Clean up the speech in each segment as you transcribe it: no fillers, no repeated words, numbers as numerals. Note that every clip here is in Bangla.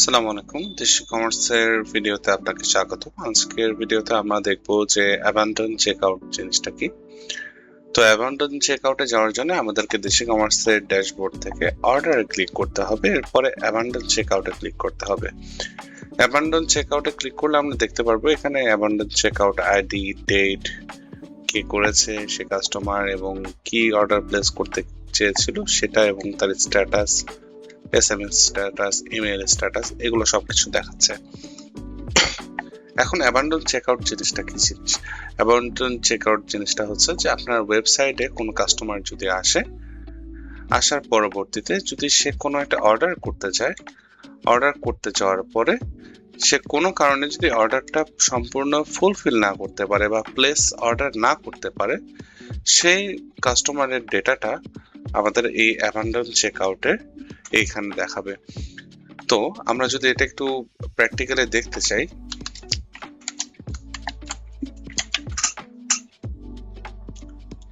আসসালামু আলাইকুম, দেশি কমার্সের ভিডিওতে আপনাকে স্বাগত। আজকের ভিডিওতে আমরা দেখব যে অ্যাবান্ডন চেকআউট জিনিসটা কি। তো অ্যাবান্ডন চেকআউটে যাওয়ার জন্য আমাদেরকে দেশি কমার্সের ড্যাশবোর্ড থেকে অর্ডারে ক্লিক করতে হবে, এরপরে অ্যাবান্ডন চেকআউটে ক্লিক করতে হবে। অ্যাবান্ডন চেকআউটে ক্লিক করলে আমরা দেখতে পারবো এখানে অ্যাবান্ডন চেকআউট আইডি, ডেট, কে করেছে সে কাস্টমার এবং কি অর্ডার প্লেস করতে চেয়েছিল সেটা এবং তার status, SMS status, email status, এগুলো সবকিছু দেখাচ্ছে। এখন অ্যাবান্ডন চেকআউট জিনিসটা কি জিনিস? অ্যাবান্ডন চেকআউট জিনিসটা হচ্ছে যে আপনার ওয়েবসাইটে কোনো কাস্টমার যদি আসার পরবর্তীতে যদি সে কোনো একটা অর্ডার করতে চায়, অর্ডার করতে যাওয়ার পরে সে কোনো কারণে যদি অর্ডারটা সম্পূর্ণ ফুলফিল না করতে পারে বা প্লেস অর্ডার না করতে পারে, সেই কাস্টমারের ডেটাটা আমাদের এই অ্যাবান্ডন চেকআউটের এইখানে দেখাবে। তো আমরা যদি এটা একটু প্র্যাকটিক্যালি দেখতে চাই,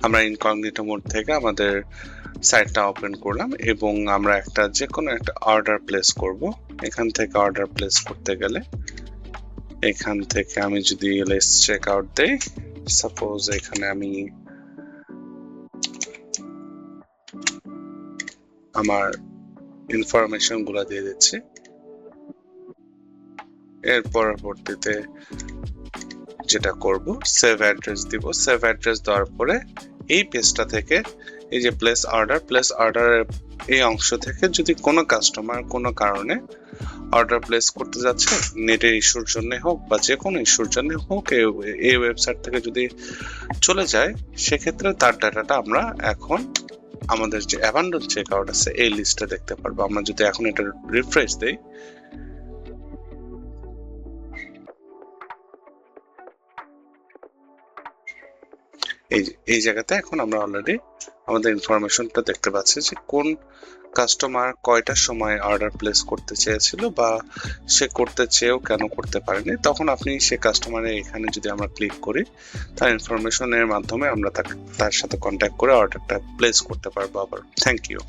আমরা ইনকগনিটো মোড থেকে আমাদের সাইটটা ওপেন করলাম এবং আমরা যে কোনো একটা অর্ডার প্লেস করব। এখান থেকে অর্ডার প্লেস করতে গেলে এখান থেকে আমি যদি লেটস চেক আউট দেই, সাপোজ এখানে আমি আমার ইনফরমেশন গুলা দিয়ে দিচ্ছি। এর পরবর্তীতে যেটা করব, সেভ অ্যাড্রেস দিব। সেভ অ্যাড্রেস দেওয়ার পরে এই পেজটা থেকে এই যে প্লেস অর্ডারের এই অংশ থেকে যদি কোনো কাস্টমার কোনো কারণে অর্ডার প্লেস করতে যাচ্ছে, নেটের ইস্যুর জন্য হোক বা যে কোনো ইস্যুর জন্য হোক, এই ওয়েবসাইট থেকে যদি চলে যায়, সেক্ষেত্রে তার ডাটাটা আমরা এখন আমাদের যে অ্যাবান্ডন চেকআউট আছে এই লিস্টে দেখতে পারবো। আমরা যদি এখন এটা রিফ্রেশ দেই, এই জায়গাতে এখন আমরা অলরেডি আমাদের ইনফরমেশনটা দেখতে পাচ্ছি যে কোন কাস্টমার কয়টার সময় অর্ডার প্লেস করতে চেয়েছিল বা সে করতে চেয়েও কেন করতে পারেনি। তখন আপনি সে কাস্টমারের এখানে যদি আমরা ক্লিক করি, তার ইনফরমেশনের মাধ্যমে আমরা তার সাথে কন্ট্যাক্ট করে অর্ডারটা প্লেস করতে পারবো আবার। Thank you.